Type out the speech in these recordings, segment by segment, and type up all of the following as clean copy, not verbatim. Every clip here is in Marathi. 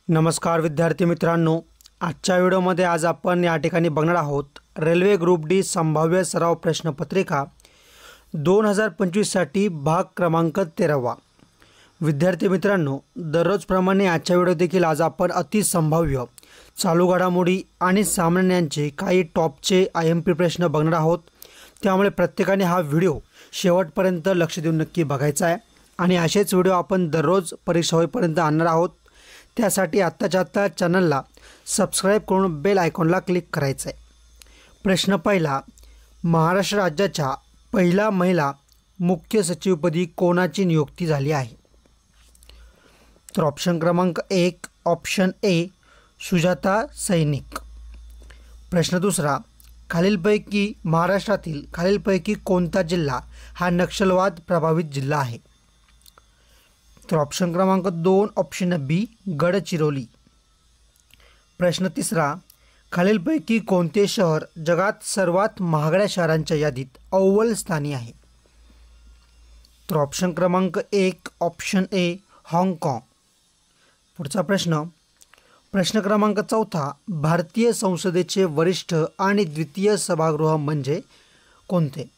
नमस्कार विद्यार्थी मित्रांनो, आजच्या व्हिडिओमध्ये आज आपण या ठिकाणी बघणार आहोत रेल्वे ग्रुप डी संभाव्य सराव प्रश्नपत्रिका 2025 साठी भाग क्रमांक 13वा। विद्यार्थी मित्रांनो, दररोजप्रमाणे आजच्या व्हिडिओ देखील आज आपण अति संभाव्य चालू घडामोडी आणि सामान्यांचे काही टॉपचे IMP प्रश्न बघणार आहोत। त्यामुळे प्रत्येकाने हा व्हिडिओ शेवटपर्यंत लक्ष देऊन नक्की बघायचा आहे आणि असेच व्हिडिओ आपण दररोज परीक्षा होईपर्यंत आणणार आहोत। त्यासाठी आत्ताच्या आत्ता चॅनलला सबस्क्राइब करून बेल आयकॉनला क्लिक करायचं आहे। प्रश्न पहिला, महाराष्ट्र राज्याच्या पहिला महिला मुख्य सचिवपदी कोणाची नियुक्ती झाली आहे? तर ऑप्शन क्रमांक 1 ऑप्शन ए सुजाता सैनिक। प्रश्न दुसरा, खालीलपैकी महाराष्ट्रातील खालीलपैकी कोणता जिल्हा हा नक्षलवाद प्रभावित जिल्हा आहे? तर ऑप्शन क्रमांक 2 ऑप्शन बी गडचिरोली। प्रश्न तिसरा, खालीलपैकी कोणते शहर जगात सर्वात महागड्या शहरांच्या यादीत अव्वल स्थानी आहे? तर ऑप्शन क्रमांक 1 ऑप्शन ए हाँगकाँग। पुढचा प्रश्न, प्रश्न क्रमांक 4, भारतीय संसदेचे वरिष्ठ आणि द्वितीय सभागृह म्हणजे कोणते?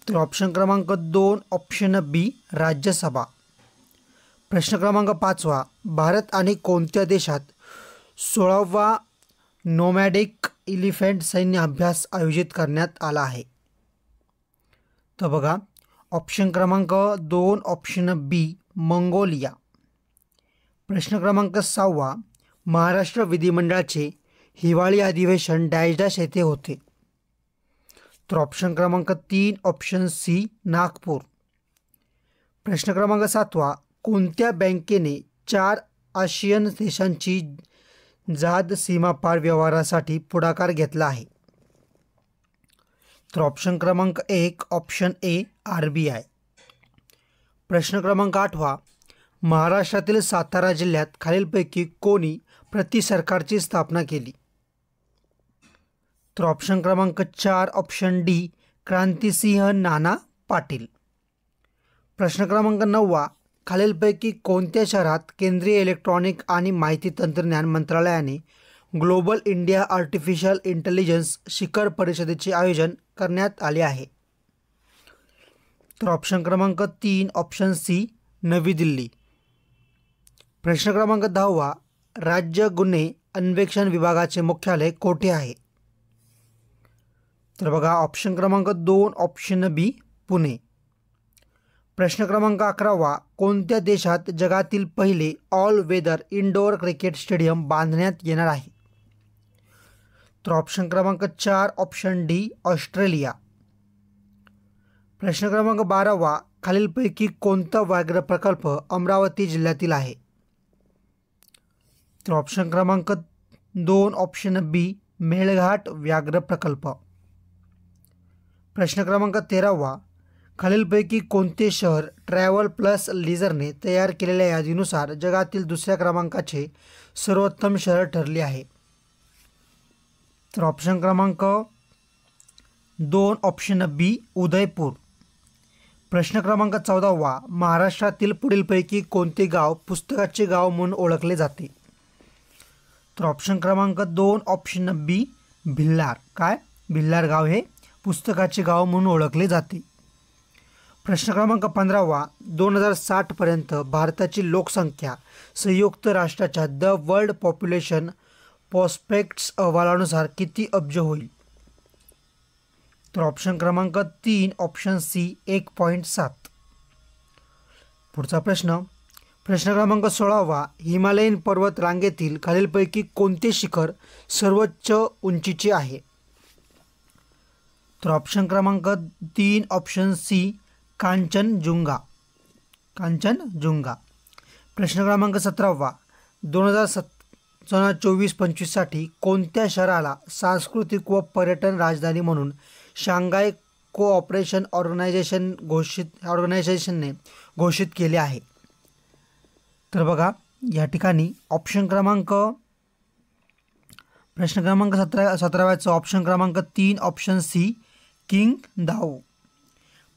तर ऑप्शन क्रमांक 2 ऑप्शन बी राज्यसभा। प्रश्न क्रमांक 5, भारत आणि कोणत्या देशात 16वा नोमॅडिक एलिफंट सैन्य अभ्यास आयोजित करण्यात आला आहे? तर बघा, ऑप्शन क्रमांक 2 ऑप्शन बी मंगोलिया। प्रश्न क्रमांक 6, महाराष्ट्र विधिमंडळाचे हिवाळी अधिवेशन डॅश डॅश येथे होते? तर ऑप्शन क्रमांक 3 ऑप्शन सी नागपूर। प्रश्न क्रमांक 7, कोणत्या बँकेने 4 आशियन देशांची जहाज सीमापार व्यवहारासाठी पुढाकार घेतला आहे? तर ऑप्शन क्रमांक 1 ऑप्शन ए RBI। प्रश्न क्रमांक 8, महाराष्ट्रातील सातारा जिल्ह्यात खालीलपैकी कोणी प्रति सरकारची स्थापना केली? तर ऑप्शन क्रमांक 4 ऑप्शन डी क्रांतिसिंह नाना पाटील। प्रश्न क्रमांक 9, खालीलपैकी कोणत्या शहरात केंद्रीय इलेक्ट्रॉनिक आणि माहिती तंत्रज्ञान मंत्रालयाने ग्लोबल इंडिया आर्टिफिशियल इंटेलिजन्स शिखर परिषदेचे आयोजन करण्यात आले आहे? तर ऑप्शन क्रमांक 3 ऑप्शन सी नवी दिल्ली। प्रश्न क्रमांक 10, राज्य गुन्हे अन्वेषण विभागाचे मुख्यालय कोठे आहे? तर बघा, ऑप्शन क्रमांक 2 ऑप्शन बी पुणे। प्रश्न क्रमांक 11, कोणत्या देशात जगातील पहिले all weather indoor cricket stadium बांधण्यात येणार आहे? तर ऑप्शन क्रमांक 4 ऑप्शन डी ऑस्ट्रेलिया। प्रश्न क्रमांक 12, खालीलपैकी कोणता व्याघ्र प्रकल्प अमरावती जिल्ह्यातील आहे? तर ऑप्शन क्रमांक 2 ऑप्शन बी मेळघाट व्याघ्र प्रकल्प। प्रश्न क्रमांक 13, खालीलपैकी कोणते शहर ट्रॅव्हल प्लस लीजरने तयार केलेल्या यादीनुसार जगातील दुसऱ्या क्रमांकाचे सर्वोत्तम शहर ठरले आहे? तर ऑप्शन क्रमांक 2 ऑप्शन बी उदयपूर। प्रश्न क्रमांक 14, महाराष्ट्रातील पुढीलपैकी कोणते गाव पुस्तकाचे गाव म्हणून ओळखले जाते? तर ऑप्शन क्रमांक 2 ऑप्शन बी भिल्लार। काय? भिल्लार गाव हे पुस्तकाचे गाव म्हणून ओळखले जाते। प्रश्न क्रमांक 15, 2060 पर्यंत भारताची लोकसंख्या संयुक्त राष्ट्राच्या द वर्ल्ड पॉप्युलेशन प्रॉस्पेक्ट्स अहवालानुसार किती अब्ज होईल? तर ऑप्शन क्रमांक 3 ऑप्शन सी 1.7। पुढचा प्रश्न, प्रश्न क्रमांक 16, हिमालयन पर्वत रांगेतील खालीलपैकी कोणते शिखर सर्वोच्च उंचीचे आहे? तर ऑप्शन क्रमांक 3 ऑप्शन सी कांचनजुंगा। प्रश्न क्रमांक 17, 2024-25 साठी कोणत्या शहराला सांस्कृतिक व पर्यटन राजधानी म्हणून शांघाय कोऑपरेशन ऑर्गनायझेशनने घोषित केले आहे? तर बघा, या ठिकाणी ऑप्शन क्रमांक प्रश्न क्रमांक 17 ऑप्शन क्रमांक 3 ऑप्शन सी किंगदाओ।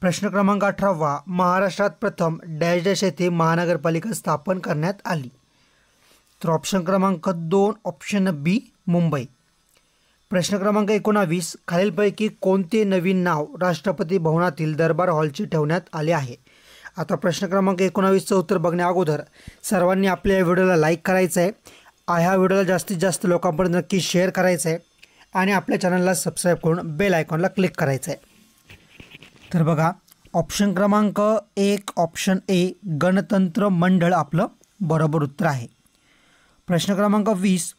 प्रश्न क्रमांक 18, महाराष्ट्रात प्रथम डॅश डॅश येथे महानगरपालिका स्थापन करण्यात आली? तर ऑप्शन क्रमांक 2 ऑप्शन बी मुंबई. प्रश्न क्रमांक 19, खालीलपैकी कोणते नवीन नाव राष्ट्रपती भवनातील दरबार हॉलचे ठेवण्यात आले आहे? आता प्रश्न क्रमांक 19चं उत्तर बघण्या अगोदर सर्वांनी आपल्या व्हिडिओला लाईक करायचं आहे, ह्या व्हिडिओला जास्तीत जास्त लोकांपर्यंत नक्की शेअर करायचं आहे आणि आपल्या चॅनलला सबस्क्राईब करून बेल आयकॉनला क्लिक करायचं आहे. तर बघा, ऑप्शन क्रमांक 1 ऑप्शन ए गणतंत्र मंडळ आपलं बरोबर उत्तर आहे. प्रश्न क्रमांक 20,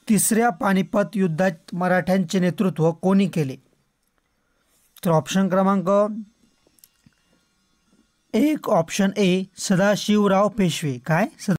तिसऱ्या पानिपत युद्धात मराठ्यांचे नेतृत्व कोणी केले? तर ऑप्शन क्रमांक 1 ऑप्शन ए सदाशिवराव पेशवे. काय?